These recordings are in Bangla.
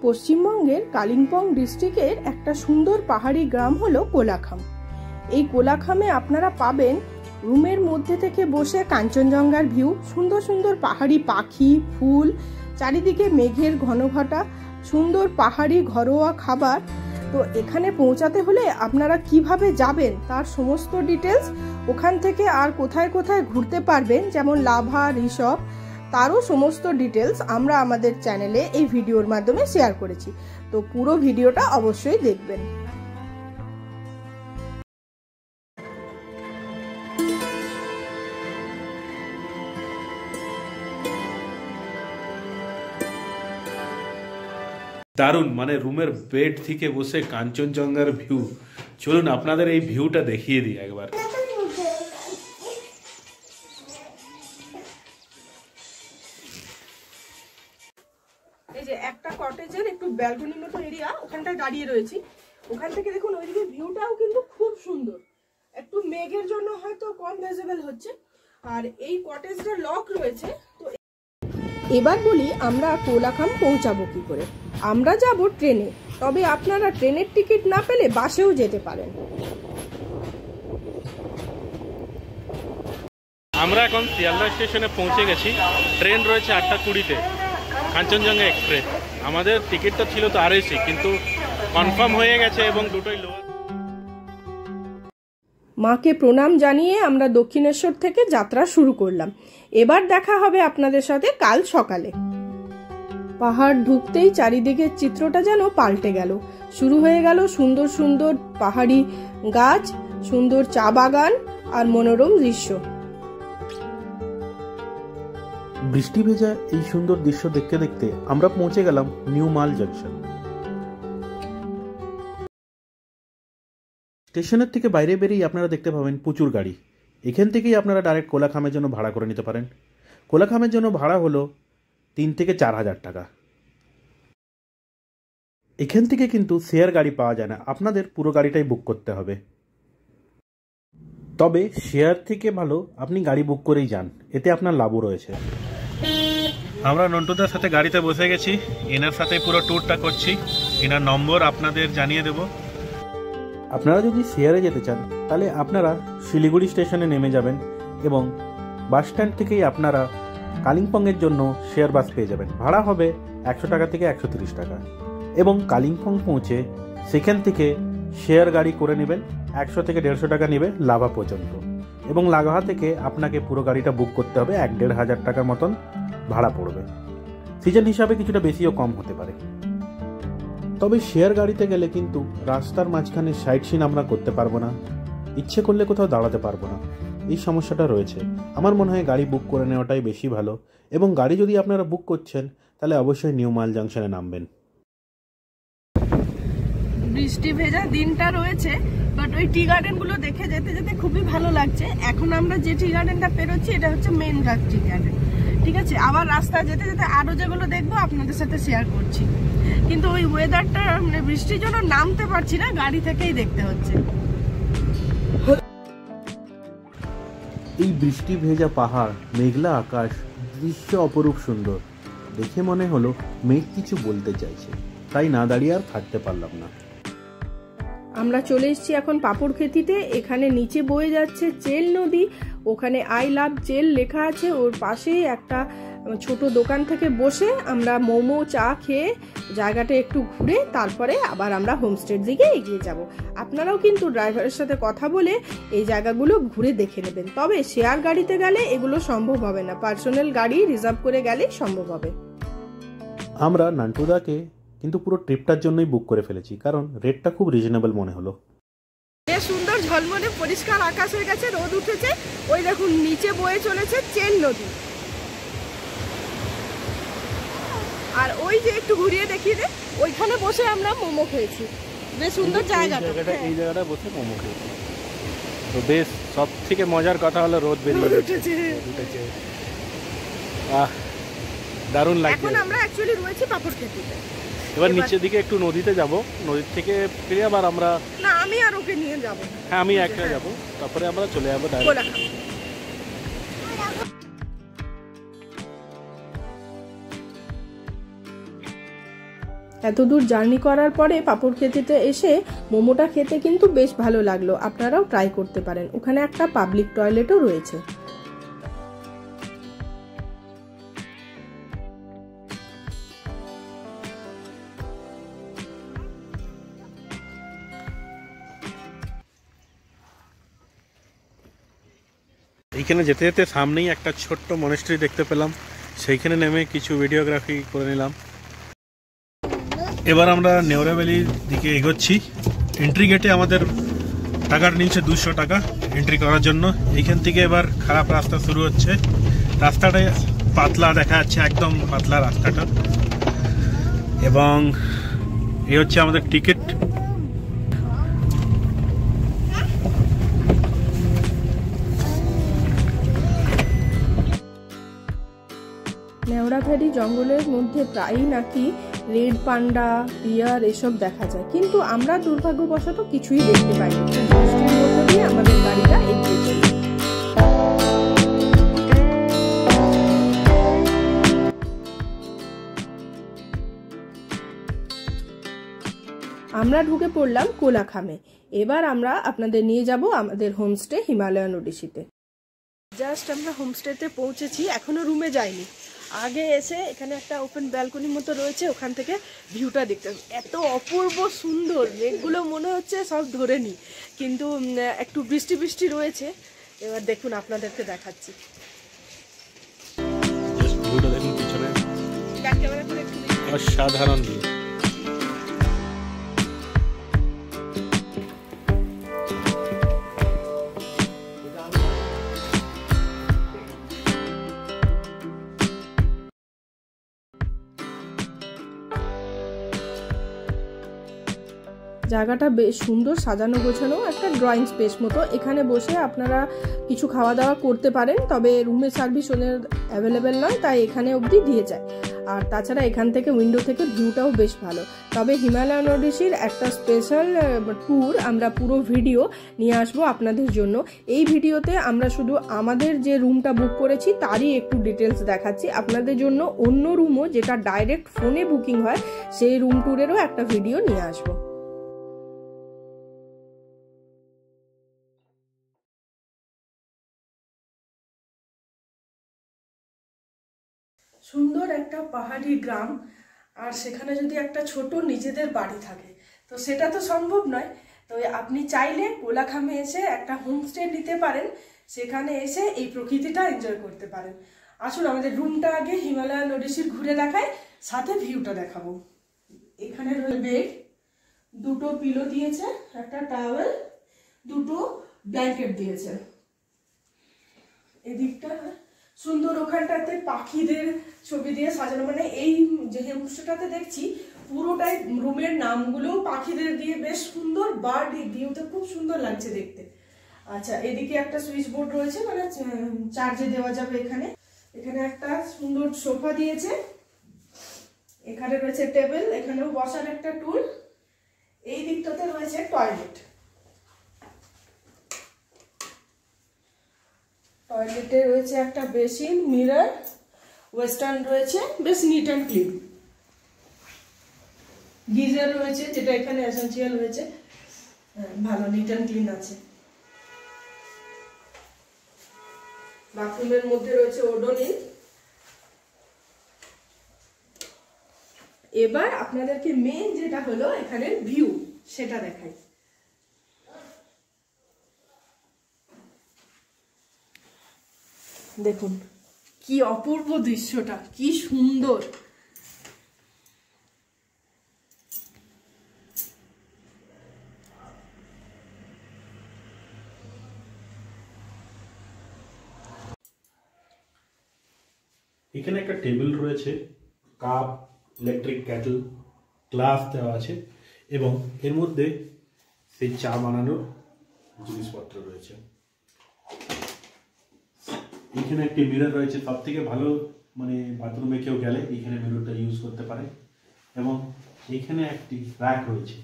পশ্চিমবঙ্গের কালিম্পং ডিস্ট্রিক্টের একটা সুন্দর পাহাড়ি গ্রাম হলো কোলাখাম। এই কোলাখামে আপনারা পাবেন রুমের মধ্যে থেকে বসে কাঞ্চনজঙ্ঘার ভিউ, সুন্দর সুন্দর পাহাড়ি পাখি, ফুল, চারিদিকে মেঘের ঘনঘটা, সুন্দর পাহাড়ি ঘরোয়া খাবার। তো এখানে পৌঁছাতে হলে আপনারা কিভাবে যাবেন তার সমস্ত ডিটেলস, ওখান থেকে আর কোথায় কোথায় ঘুরতে পারবেন যেমন লাভা রিসর্ট, তারও সমস্ত ডিটেলস আমরা আমাদের চ্যানেলে এই ভিডিওর মাধ্যমে শেয়ার করেছি। তো পুরো ভিডিওটা অবশ্যই দেখবেন। দারুণ, মানে রুমের বেড থেকে বসে কাঞ্চনজঙ্ঘার ভিউ। চলুন আপনাদের এই ভিউটা দেখিয়ে দিই একবার। এই যে একটা কটেজের একটু ব্যালকনি মতো এরিয়া, ওখানটায় দাঁড়িয়ে রয়েছি। ওখান থেকে দেখুন ওইদিকে ভিউটাও কিন্তু খুব সুন্দর। একটু মেঘের জন্য হয়তো কম ভিজিবল হচ্ছে। আর এই কটেজটা লক রয়েছে। তো এবার বলি আমরা কোলাখাম পৌঁছাবো কি করে। আমরা যাব ট্রেনে, তবে আপনারা ট্রেনের টিকিট না পেলে বাসেও যেতে পারেন। আমরা এখন শিয়ালদা স্টেশনে পৌঁছে গেছি। ট্রেন রয়েছে 8:20-তে, কাঞ্চনজঙ্ঘা এক্সপ্রেস। আমাদের টিকিটটা ছিল তো আরএসি, কিন্তু কনফার্ম হয়ে গেছে এবং দুটোই লো। মাকে প্রণাম জানিয়ে আমরা দক্ষিণেশ্বর থেকে যাত্রা শুরু করলাম। এবার দেখা হবে আপনাদের সাথে কাল সকালে। পাহাড় ঢুকতেই চারিদিকের চিত্রটা যেন পাল্টে গেল। শুরু হয়ে গেল সুন্দর সুন্দর পাহাড়ি গাছ, সুন্দর চা বাগান আর মনোরম দৃশ্য। বৃষ্টি ভেজা এই সুন্দর দৃশ্য দেখতে দেখতে আমরা পৌঁছে গেলাম নিউ মাল জংশন। স্টেশনের থেকে বাইরে বেরিয়ে আপনারা দেখতে পাবেন প্রচুর গাড়ি। এখান থেকেই আপনারা ডাইরেক্ট কোলাখামের জন্য ভাড়া করে নিতে পারেন। কোলাখামের জন্য ভাড়া হলো 3 থেকে 4 হাজার টাকা। এখান থেকে কিন্তু শেয়ার গাড়ি পাওয়া যায় না, আপনাদের পুরো গাড়িটাই বুক করতে হবে। তবে শেয়ার থেকে ভালো আপনি গাড়ি বুক করেই যান, এতে আপনার লাভও রয়েছে। আমরা নন্টুদার সাথে গাড়িতে বসে গেছি, এনার সাথে পুরো ট্যুরটা করছি। এনার নম্বর আপনাদের জানিয়ে দেব। আপনারা যদি শেয়ারে যেতে চান তাহলে আপনারা শিলিগুড়ি স্টেশনে নেমে যাবেন এবং বাস স্ট্যান্ড থেকেই আপনারা কালিম্পংয়ের জন্য শেয়ার বাস পেয়ে যাবেন। ভাড়া হবে 100 টাকা থেকে 130 টাকা এবং কালিম্পং পৌঁছে সেখান থেকে শেয়ার গাড়ি করে নেবেন। 100 থেকে 150 টাকা নেবে লাভা পর্যন্ত এবং লাভা থেকে আপনাকে পুরো গাড়িটা বুক করতে হবে। 1-1.5 হাজার টাকার মতন ভাড়া পড়বে। সিজন হিসাবে কিছুটা বেশিও কম হতে পারে। তবে শেয়ার গাড়িতে গেলে কিন্তু রাস্তার মাঝখানে সাইট সিন আমরা করতে পারবো না, ইচ্ছে করলে কোথাও দাঁড়াতে পারবো না, এই সমস্যাটা রয়েছে। আমার মনে হয় গাড়ি বুক করে নেওয়াটাই বেশি ভালো এবং গাড়ি যদি আপনারা বুক করছেন তাহলে অবশ্যই নিউ মাল জাংশনে নামবেন। বৃষ্টি ভেজা দিনটা রয়েছে, বাট ওই টি গার্ডেন গুলো দেখে যেতে যেতে খুবই ভালো লাগছে। এখন আমরা যে টি গার্ডেনটা পেরোচ্ছি এটা হচ্ছে মেন টি গার্ডেন, ঠিক আছে। আবার রাস্তায় যেতে যেতে আরো যেগুলো দেখবো আপনাদের সাথে শেয়ার করছি। কিন্তু ওই ওয়েদারটা মানে বৃষ্টির জন্য নামতে পারছি না, গাড়ি থেকেই দেখতে হচ্ছে। এই বৃষ্টি ভেজা পাহাড়, মেঘলা আকাশ, দৃশ্য অপরূপ সুন্দর। দেখে মনে হলো মেঘ কিছু বলতে চাইছে, তাই না দাঁড়িয়ে আর থাকতে পারলাম না। আমরা চলে এসেছি এখন পাপড় খেতিতে। এখানে নিচে বয়ে যাচ্ছে চেল নদী, ওখানে আই লাভ চেল লেখা আছে। ওর পাশেই একটা ছোট দোকান থেকে বসে আমরা মোমো চা খেয়ে জায়গাটা একটু ঘুরে তারপরে আবার আমরা হোমস্টের দিকে এগিয়ে যাব। আপনারাও কিন্তু ড্রাইভারের সাথে কথা বলে এই জায়গাগুলো ঘুরে দেখে নেবেন। তবে শেয়ার গাড়িতে গেলে এগুলো সম্ভব হবে না, পার্সোনাল গাড়ি রিজার্ভ করে গেলেই সম্ভব হবে। আমরা নান্টুদাকে কিন্তু পুরো ট্রিপটার জন্যই বুক করে ফেলেছি, কারণ রেটটা খুব রিজনেবল মনে হলো। বেশ সুন্দর ঝলমলে পরিষ্কার আকাশ হয়ে গেছে, রোদ উঠেছে। ওই দেখুন নিচে বয়ে চলেছে চেল নদী। আর ওই যে একটু ঘুরিয়ে দেখিয়ে দে, ওইখানে বসে আমরা মোমো খেয়েছি। বেশ সুন্দর জায়গাটা। এই জায়গাটা বসে মোমো খেয়েছি। তো বেশ, সব থেকে মজার কথা হলো রোদ বেরিয়ে উঠেছে। দারুণ লাগছে। এখন আমরা অ্যাকচুয়ালি রয়েছি পাপড় খেতিতে। এবার নিচের দিকে একটু নদীতে যাব, নদীর থেকে ফিরে আবার আমরা না, আমি আর ওকে নিয়ে যাব। হ্যাঁ, আমি একা যাব, তারপরে আমরা চলে যাবো ডাইরেক্ট। এত দূর জার্নি করার পরে পাঁপড় খেতে এসে মোমোটা খেতে কিন্তু বেশ ভালো লাগলো। আপনারাও ট্রাই করতে পারেন। ওখানে একটা পাবলিক টয়লেটও রয়েছে। এইখানে যেতে যেতে সামনেই একটা ছোট্ট মনেস্ট্রি দেখতে পেলাম, সেইখানে নেমে কিছু ভিডিওগ্রাফি করে নিলাম। এবার আমরা নেওরা ভ্যালির দিকে এগোচ্ছি। এন্ট্রি গেটে আমাদের টাকা নিচ্ছে 200 টাকা এন্ট্রি করার জন্য। এইখান থেকে এবার খারাপ রাস্তা শুরু হচ্ছে। রাস্তাটা পাতলা দেখা যাচ্ছে, একদম পাতলা রাস্তাটা। এবং এই হচ্ছে আমাদের টিকিট। নেওড়া ভ্যালি জঙ্গলের মধ্যে প্রায়ই নাকি রেড পান্ডা, বিয়ার এসব দেখা যায়, কিন্তু আমরা দুর্ভাগ্যবশত কিছুই দেখতে পাইনি। বৃষ্টির মধ্যে দিয়ে আমাদের গাড়িটা এগিয়ে চলে। আমরা ঢুকে পড়লাম কোলাখামে। এবার আমরা আপনাদের নিয়ে যাব আমাদের হোমস্টে হিমালয়ান ওডিসিতে। জাস্ট আমরা হোমস্টেতে পৌঁছেছি, এখনো রুমে যাইনি। আগে এসে এখানে একটা ওপেন ব্যালকনির মতো রয়েছে, ওখান থেকে ভিউটা দেখতে এত অপূর্ব সুন্দর। মেঘগুলো মনে হচ্ছে সব ধরে নি, কিন্তু একটু বৃষ্টি বৃষ্টি রয়েছে। এবার দেখুন, আপনাদেরকে দেখাচ্ছি। অসাধারণ ভিউ। জায়গাটা বেশ সুন্দর, সাজানো গোছানো, একটা ড্রয়িং স্পেস মতো। এখানে বসে আপনারা কিছু খাওয়া দাওয়া করতে পারেন, তবে রুমের সার্ভিস ওদের অ্যাভেলেবেল নয়, তাই এখানে অবধি দিয়ে যায়। আর তাছাড়া এখান থেকে উইন্ডো থেকে ভিউটাও বেশ ভালো। তবে হিমালয়ান ওডিসির একটা স্পেশাল ট্যুর আমরা পুরো ভিডিও নিয়ে আসবো আপনাদের জন্য। এই ভিডিওতে আমরা শুধু আমাদের যে রুমটা বুক করেছি তারই একটু ডিটেলস দেখাচ্ছি। আপনাদের জন্য অন্য রুমও, যেটা ডাইরেক্ট ফোনে বুকিং হয়, সেই রুম ট্যুরেরও একটা ভিডিও নিয়ে আসবো। সুন্দর একটা পাহাড়ি গ্রাম, আর সেখানে যদি একটা ছোট নিজেদের বাড়ি থাকে তো সেটা তো সম্ভব নয়। তো আপনি চাইলে কোলাখামে এসে একটা হোমস্টে নিতে পারেন, সেখানে এসে এই প্রকৃতিটা এনজয় করতে পারেন। আসুন আমাদের রুমটা আগে হিমালয়ান ওডিসির ঘুরে দেখায়, সাথে ভিউটা দেখাবো। এখানে রয়েছে বেড, দুটো পিলো দিয়েছে, একটা টাওয়েল, দুটো ব্ল্যাঙ্কেট দিয়েছে। এদিকটা সুন্দর, ওখানটাতে পাখিদের ছবি দিয়ে সাজানো, মানে এই যে হোমস্টেটাতে দেখছি পুরোটাই রুমের নামগুলো পাখিদের দিয়ে বেশ সুন্দর, বার্ড ভিউতে খুব সুন্দর লাগছে দেখতে। আচ্ছা, এদিকে একটা সুইচ বোর্ড রয়েছে, মানে চার্জে দেওয়া যাবে এখানে। এখানে একটা সুন্দর সোফা দিয়েছে, এখানে রয়েছে টেবিল, এখানেও বসার একটা টুল। এই দিকটাতে রয়েছে টয়লেট। টয়লেটে রয়েছে একটা বেসিন, মিরর, ওয়েস্টার্ন রয়েছে, বেশ নিট অ্যান্ড ক্লিন। গিজার রয়েছে, যেটা এখানে এসেনশিয়াল হয়েছে, ভালো নিট অ্যান্ড ক্লিন আছে। বাথরুমের মধ্যে রয়েছে ওডোনিল। এবার আপনাদেরকে মেন যেটা হলো এখানে ভিউ, সেটা দেখাই। দেখুন কি অপূর্ব দৃশ্যটা, কি সুন্দর। এখানে একটা টেবিল রয়েছে, কাপ, ইলেকট্রিক ক্যাটল, গ্লাস দেওয়া আছে, এবং এর মধ্যে সেই চা বানানোর জিনিসপত্র রয়েছে। এখানে একটি মিরর রয়েছে, সব থেকে ভালো, মানে বাথরুমে কেউ গেলে এখানে মিররটা ইউজ করতে পারে। এবং এখানে একটি র্যাক রয়েছে,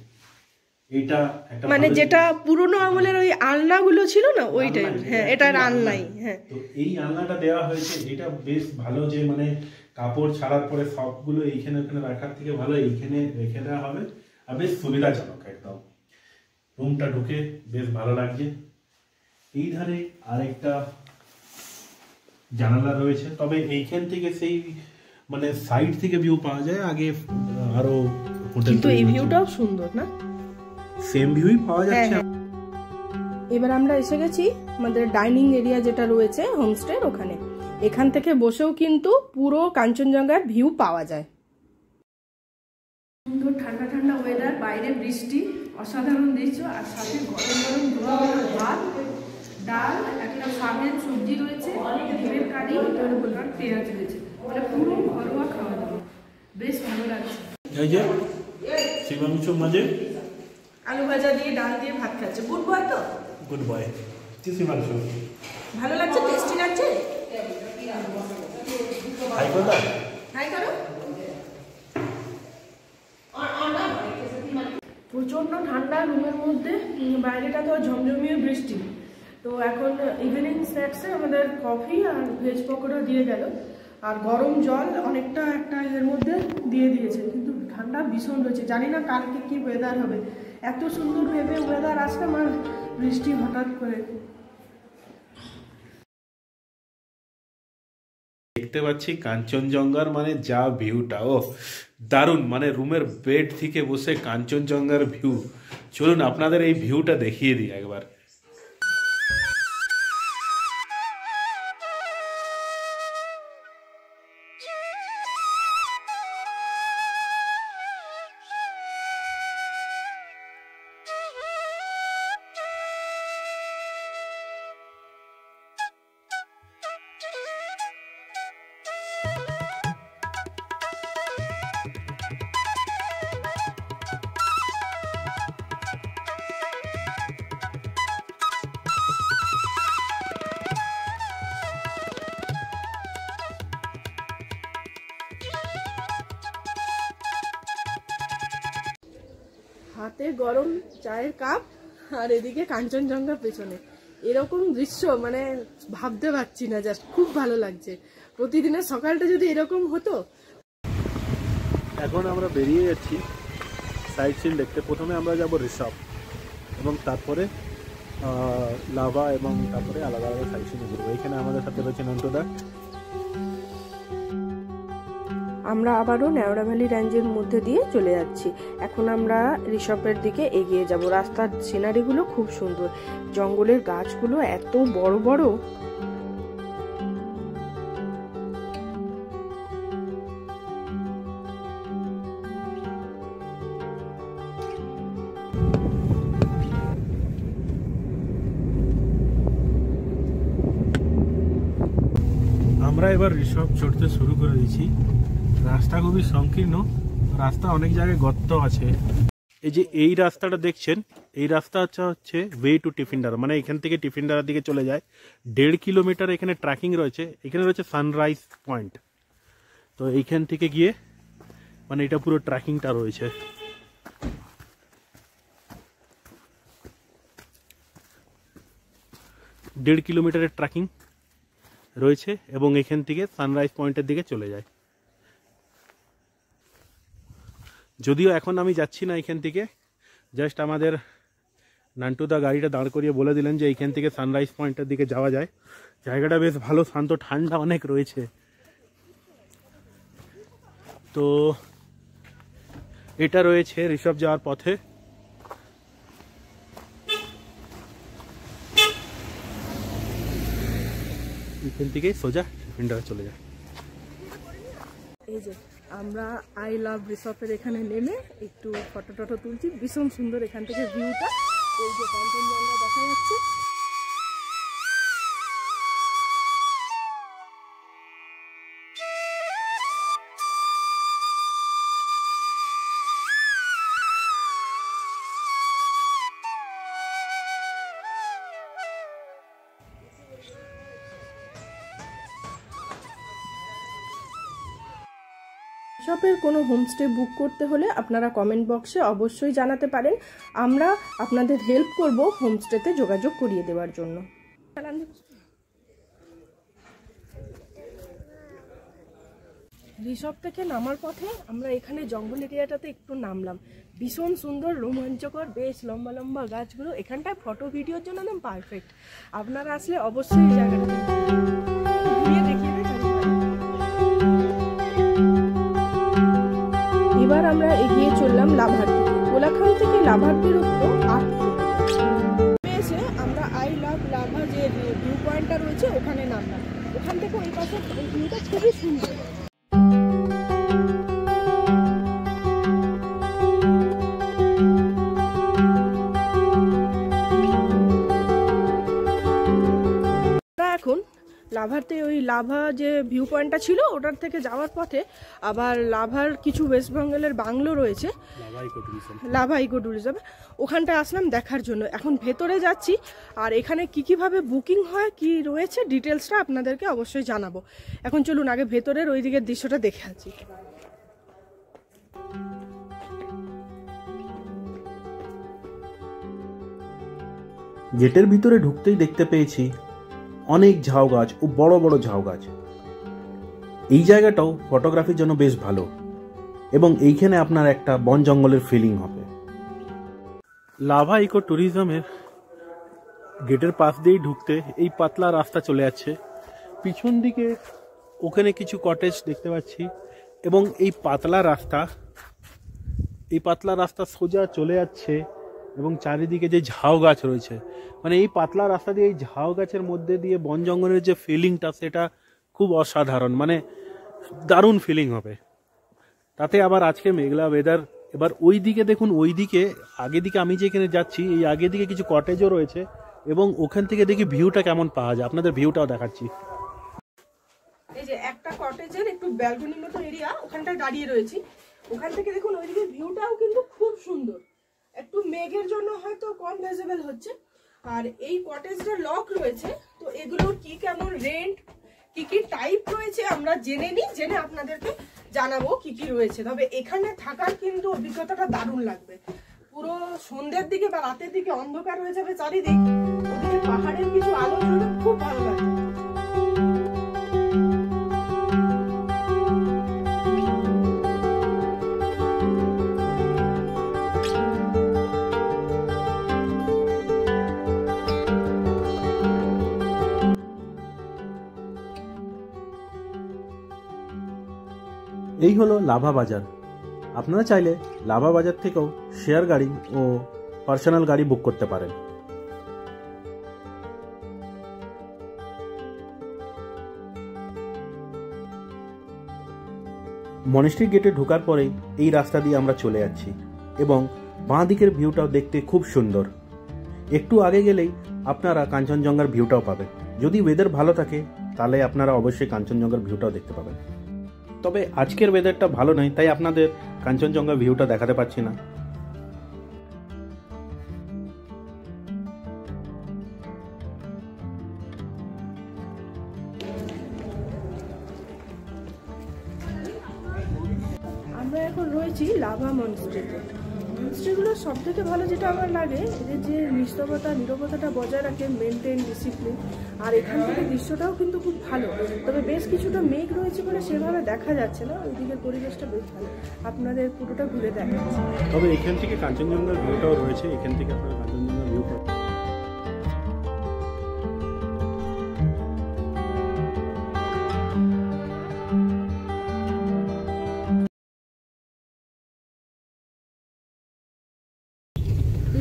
এটা একটা মানে ভালো যেটা পুরনো আমলের ওই আলনাগুলো ছিল না ওই টাইপ, আলনাই, হ্যাঁ এটা এটা actually আলনাই, আলনাই। হ্যাঁ। তো এই আলনাটা দেওয়া হয়েছে, এটা বেশ ভালো, যে মানে কাপড় ছাড়ার পরে সবগুলো এইখানে ওখানে রাখার থেকে ভালো এইখানে রেখে দেওয়া হবে, আর বেশ সুবিধাজনক একদম। রুমটা ঢুকে বেশ ভালো লাগছে। এই ধারে আরেকটা জানালা রয়েছে, তবে এইখান থেকে সেই মানে সাইড থেকে ভিউ পাওয়া যায়। আগে আরো হোটেল, কিন্তু এই ভিউটাও সুন্দর না, সেম ভিউই পাওয়া যাচ্ছে। হ্যাঁ। এবার আমরা এসে গেছি আমাদের ডাইনিং এরিয়া যেটা রয়েছে হোমস্টের ওখানে। এখান থেকে বসেও কিন্তু পুরো কাঞ্চনজঙ্ঘার ভিউ পাওয়া যায়। সুন্দর ঠান্ডা ঠান্ডা ওয়েদার, বাইরে বৃষ্টি, অসাধারণ দৃশ্য, আর সাথে গরম গরম দুপুরের ভাত, ডাল, একটা শাকের সবজি রয়েছে, ডিমের কারি, আর পেঁয়াজ রয়েছে, মানে পুরো ঘরোয়া খাওয়া দাওয়া, বেশ ভালো লাগছে। এই যে শিবাংশু মাঝে আলু ভাজা দিয়ে ডাল দিয়ে ভাত খাচ্ছে। গুড বয় তো, গুড বয়। শিবাংশু ভালো লাগছে, টেস্টি লাগছে। হাই কথা, হাই করো। প্রচন্ড ঠান্ডা রুমের মধ্যে, বাইরেটা তো ঝমঝমিয়ে বৃষ্টি। তো এখন ইভিনিং স্ন্যাক্সে আমাদের কফি আর ভেজ পকোড়া দিয়ে গেল, আর গরম জল অনেকটা একটা এর মধ্যে দিয়ে দিয়েছে। কিন্তু ঠান্ডা ভীষণ রয়েছে, জানি না কালকে কি ওয়েদার হবে। এত সুন্দর ভেবে ওয়েদার আসলে আমার বৃষ্টি হঠাৎ করে। দেখতে পাচ্ছি কাঞ্চনজঙ্ঘার মানে যা ভিউটা, ও দারুণ, মানে রুমের বেড থেকে বসে কাঞ্চনজঙ্ঘার ভিউ। চলুন আপনাদের এই ভিউটা দেখিয়ে দিই একবার। হাতে গরম চায়ের কাপ, আর এদিকে কাঞ্চনজঙ্ঘা পেছনে, এরকম দৃশ্য মানে ভাবতে পারছি না, জাস্ট খুব ভালো লাগছে। প্রতিদিনের সকালটা যদি এরকম হতো। এখন আমরা বেরিয়ে যাচ্ছি সাইট সিন দেখতে। প্রথমে আমরা যাব ঋষভ, এবং তারপরে লাভা, এবং তারপরে আলাদা আলাদা সাইট সিন ঘুরবো। এখানে আমাদের সাথে রয়েছে নন্টুদা। আমরা আবারও নেওড়া ভ্যালি রেঞ্জের মধ্যে দিয়ে চলে যাচ্ছি। এখন আমরা ঋষভের দিকে এগিয়ে যাব। রাস্তার সিনারিগুলো খুব সুন্দর, জঙ্গলের গাছগুলো এত বড় বড়। আমরা এবার ঋষভ চড়তে শুরু করে দিয়েছি। রাস্তা খুবই সংকীর্ণ, রাস্তা অনেক জায়গায় গর্ত আছে। এই যে এই রাস্তাটা দেখছেন, এই রাস্তা হচ্ছে ওয়ে টু টিফিনডারা, মানে এখান থেকে টিফিনডারার দিকে চলে যায়। 1.5 কিলোমিটার এখানে ট্র্যাকিং রয়েছে। এখানে রয়েছে সানরাইজ পয়েন্ট। তো এইখান থেকে গিয়ে মানে এটা পুরো ট্র্যাকিংটা রয়েছে। দেড় কিলোমিটারের ট্র্যাকিং রয়েছে, এবং এখান থেকে সানরাইজ পয়েন্টের দিকে চলে যায়। যদিও এখন আমি যাচ্ছি না এখান থেকে, জাস্ট আমাদের নান্টুদা গাড়িটা দাঁড় করিয়ে বলে দিলেন যে এইখান থেকে সানরাইজ পয়েন্টের দিকে যাওয়া যায়। জায়গাটা বেশ ভালো, শান্ত, ঠান্ডা অনেক রয়েছে। তো এটা রয়েছে ঋষভ যাওয়ার পথে। এখান থেকেই সোজা টিফিনডারা চলে যায়। এই যে আমরা আই লাভ ঋষভের এখানে নেমে একটু ফটো টটো তুলছি। ভীষণ সুন্দর এখান থেকে ভিউটা, এই যে কাঞ্চনজঙ্ঘা দেখা যাচ্ছে। রিসর্টের কোনো হোমস্টে বুক করতে হলে আপনারা কমেন্ট বক্সে অবশ্যই জানাতে পারেন, আমরা আপনাদের হেল্প করব হোমস্টেতে যোগাযোগ করিয়ে দেওয়ার জন্য। রিসর্ট থেকে নামার পথে আমরা এখানে জঙ্গল এরিয়াটাতে একটু নামলাম। ভীষণ সুন্দর, রোমাঞ্চকর, বেশ লম্বা লম্বা গাছগুলো। এখানটায় ফটো ভিডিওর জন্য একদম পারফেক্ট। আপনারা আসলে অবশ্যই এই জায়গাটা ঘুরিয়ে দেখিয়ে দেয়। এবার আমরা এগিয়ে চললাম লাভার দিকে। কোলাখাম থেকে লাভার দূরত্ব 8 কিলোমিটার। এসে আমরা আই লাভ লাভা যে ভিউ পয়েন্টটা রয়েছে ওখানে নামলাম। ওখান থেকে ওই পাশে ভিউটা খুবই সুন্দর। এখন লাভাতে ওই লাভা যে ভিউ পয়েন্টটা ছিল ওটার থেকে যাওয়ার পথে আবার লাভার কিছু ওয়েস্ট বেঙ্গলের বাংলো রয়েছে, লাভা ইকো ট্যুরিজম, ওখানটায় আসলাম দেখার জন্য। এখন ভেতরে যাচ্ছি, আর এখানে কীভাবে বুকিং হয়, কি রয়েছে, ডিটেলসটা আপনাদেরকে অবশ্যই জানাবো। এখন চলুন আগে ভেতরের ওই দিকের দৃশ্যটা দেখে আছি। গেটের ভিতরে ঢুকতেই দেখতে পেয়েছি অনেক ঝাউ গাছ ও বড় বড় ঝাউ গাছ। এই জায়গাটাও ফটোগ্রাফির জন্য বেশ ভালো, এবং এইখানে আপনার একটা বন জঙ্গলের ফিলিং হবে। লাভা ইকো ট্যুরিজমের গেটের পাশ দিয়েই ঢুকতে এই পাতলা রাস্তা চলে যাচ্ছে। পিছন দিকে ওখানে কিছু কটেজ দেখতে পাচ্ছি, এবং এই পাতলা রাস্তা সোজা চলে যাচ্ছে, এবং চারিদিকে যে ঝাউ গাছ রয়েছে, মানে এই পাতলা রাস্তা দিয়ে এই ঝাউ গাছের মধ্যে দিয়ে বন জঙ্গলের যে ফিলিংটা সেটা খুব অসাধারণ, মানে দারুণ ফিলিং হবে। তাতে আবার আজকে মেঘলা ওয়েদার। এবার ওই দিকে দেখুন, ওই দিকে আগে দিকে আমি যেখানে যাচ্ছি এই আগে দিকে কিছু কটেজও রয়েছে, এবং ওখান থেকে দেখি ভিউটা কেমন পাওয়া যায়, আপনাদের ভিউটাও দেখাচ্ছি। এই যে একটা কটেজের একটু ব্যালকনির মতো এরিয়া, ওখানটায় দাঁড়িয়ে রয়েছি। ওখান থেকে দেখুন ওইদিকে ভিউটাও কিন্তু খুব সুন্দর। একটু মেঘের জন্য হয়তো কম ভিজিবল হচ্ছে। আর এই কটেজটা লক রয়েছে, তো এগুলোর কি কেমন রেন্ট, কি কি টাইপ রয়েছে আমরা জেনে নিই, জেনে আপনাদেরকে জানাবো কি কি রয়েছে। তবে এখানে থাকার কিন্তু অভিজ্ঞতাটা দারুণ লাগবে। পুরো সন্ধ্যের দিকে বা রাতের দিকে অন্ধকার হয়ে যাবে চারিদিক, ওদিকে পাহাড়ের কিছু আলো জ্বলবে, খুব ভালো লাগবে। এই হলো লাভা বাজার। আপনারা চাইলে লাভা বাজার থেকেও শেয়ার গাড়ি ও পার্সোনাল গাড়ি বুক করতে পারেন। মনেস্ট্রি গেটে ঢোকার পরেই এই রাস্তা দিয়ে আমরা চলে যাচ্ছি, এবং বাঁ দিকের ভিউটাও দেখতে খুব সুন্দর। একটু আগে গেলেই আপনারা কাঞ্চনজঙ্ঘার ভিউটাও পাবেন। যদি ওয়েদার ভালো থাকে তাহলে আপনারা অবশ্যই কাঞ্চনজঙ্ঘার ভিউটাও দেখতে পাবেন। তবে আজকের ওয়েদারটা ভালো নয়, তাই আপনাদের কাঞ্চনজঙ্ঘা ভিউটা দেখাতে পারছি না। আমরা এখন রয়েছি লাভা মনস্ট্রিতে। মনস্ট্রিগুলো সব থেকে ভালো যেটা আমার লাগে, এদের যে নিস্তবতা নীরবতাটা বজায় রাখে, মেনটেন ডিসিপ্লিন। আর এখান থেকে দৃশ্যটাও কিন্তু খুব ভালো। তবে বেশ কিছুটা মেঘ রয়েছে বলে সেভাবে দেখা যাচ্ছে না, ওইদিকের পরিবেশটা বেশ ভালো। আপনাদের পুরোটা ঘুরে দেখাচ্ছে। তবে এখান থেকে কাঞ্চনজঙ্ঘার ভিউটাও রয়েছে, এখান থেকে আপনারা কাঞ্চনজঙ্ঘার ভিউ পাবেন।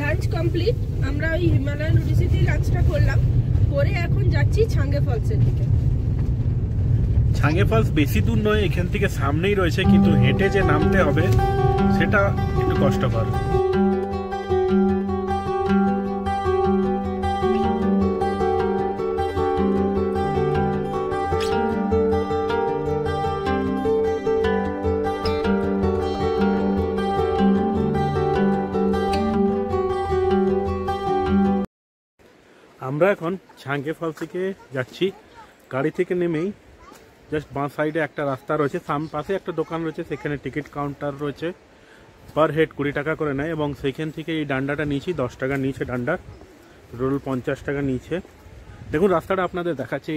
Lunch complete. আমরা ওই হিমালয়ান ওডিসিতে লাঞ্চটা করলাম, করে এখন যাচ্ছি ছাঙ্গে ফলসের দিকে। ছাঙ্গে ফলস বেশি দূর নয়, এখান থেকে সামনেই রয়েছে, কিন্তু হেঁটে যে নামতে হবে সেটা একটু কষ্টকর। আমরা এখন ছাঙ্গে ফলস থেকে যাচ্ছি। গাড়ি থেকে নেমেই জাস্ট বাঁ সাইডে একটা রাস্তা রয়েছে, পাশে একটা দোকান রয়েছে, সেখানে টিকিট কাউন্টার রয়েছে, পার হেড 20 টাকা করে নেয় এবং সেখান থেকে এই ডান্ডাটা নিয়েছি 10 টাকা নিয়েছে ডান্ডা, রোল 50 টাকা নিয়েছে। দেখুন রাস্তাটা আপনাদের দেখাচ্ছে,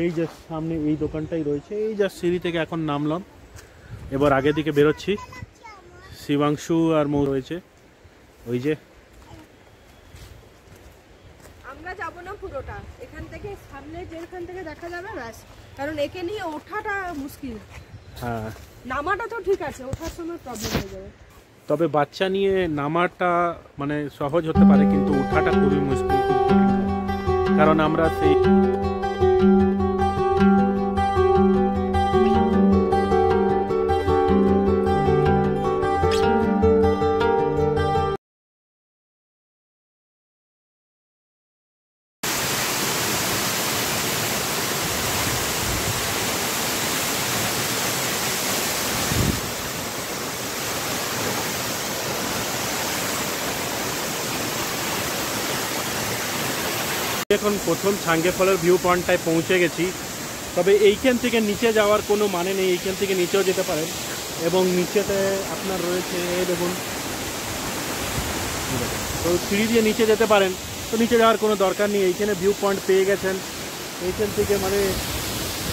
এই যে সামনে এই দোকানটাই রয়েছে, এই যা সিঁড়ি থেকে এখন নামলাম, এবার আগের দিকে বেরোচ্ছি। শিবাংশু আর মৌ রয়েছে, ওই যে আমরা যাব না পুরোটা, এখান থেকে সামনে যেখান থেকে দেখা যাবে ব্যাস, কারণ একে নিয়ে ওঠাটা মুশকিল। হ্যাঁ, নামাটা তো ঠিক আছে, ওঠার সময় প্রবলেম হয়ে যাবে। তবে বাচ্চা নিয়ে নামাটা মানে সহজ হতে পারে, কিন্তু ওঠাটা খুবই মুশকিল, খুব কঠিন, কারণ আমরা সেই এখন প্রথম ছাঙ্গে ফলের ভিউ পয়েন্টটায় পৌঁছে গেছি। তবে এইখান থেকে নিচে যাওয়ার কোনো মানে নেই, এইখান থেকে নিচেও যেতে পারেন এবং নিচেতে আপনার রয়েছে দেখুন, তো সিঁড়ি দিয়ে নিচে যেতে পারেন, তো নিচে যাওয়ার কোনো দরকার নেই, এইখানে ভিউ পয়েন্ট পেয়ে গেছেন। এইখান থেকে মানে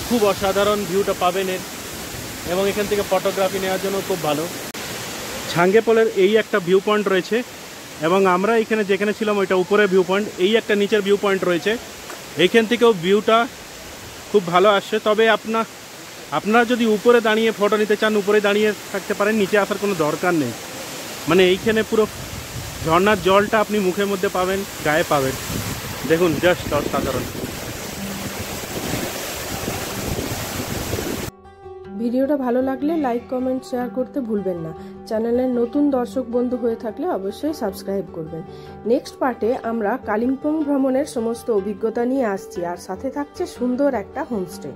খুব অসাধারণ ভিউটা পাবেন এর, এবং এখান থেকে ফটোগ্রাফি নেওয়ার জন্য খুব ভালো। ছাঙ্গে ফলের এই একটা ভিউ পয়েন্ট রয়েছে এবং আমরা এখানে যেখানে ছিলাম ওইটা উপরে ভিউ পয়েন্ট, এই একটা নিচের ভিউ পয়েন্ট রয়েছে, এইখান থেকেও ভিউটা খুব ভালো আসছে। তবে আপনারা যদি উপরে দাঁড়িয়ে ফটো নিতে চান উপরে দাঁড়িয়ে থাকতে পারেন, নিচে আসার কোনো দরকার নেই। মানে এইখানে পুরো ঝর্ণার জলটা আপনি মুখের মধ্যে পাবেন, গায়ে পাবেন, দেখুন জাস্ট অসাধারণ। ভিডিওটা ভালো লাগলে লাইক কমেন্ট শেয়ার করতে ভুলবেন না। চ্যানেলের নতুন দর্শক বন্ধু হয়ে থাকলে অবশ্যই সাবস্ক্রাইব করবেন। নেক্সট পার্টে আমরা কালিম্পং ভ্রমণের সমস্ত অভিজ্ঞতা নিয়ে আসছি, আর সাথে থাকছে সুন্দর একটা হোমস্টে।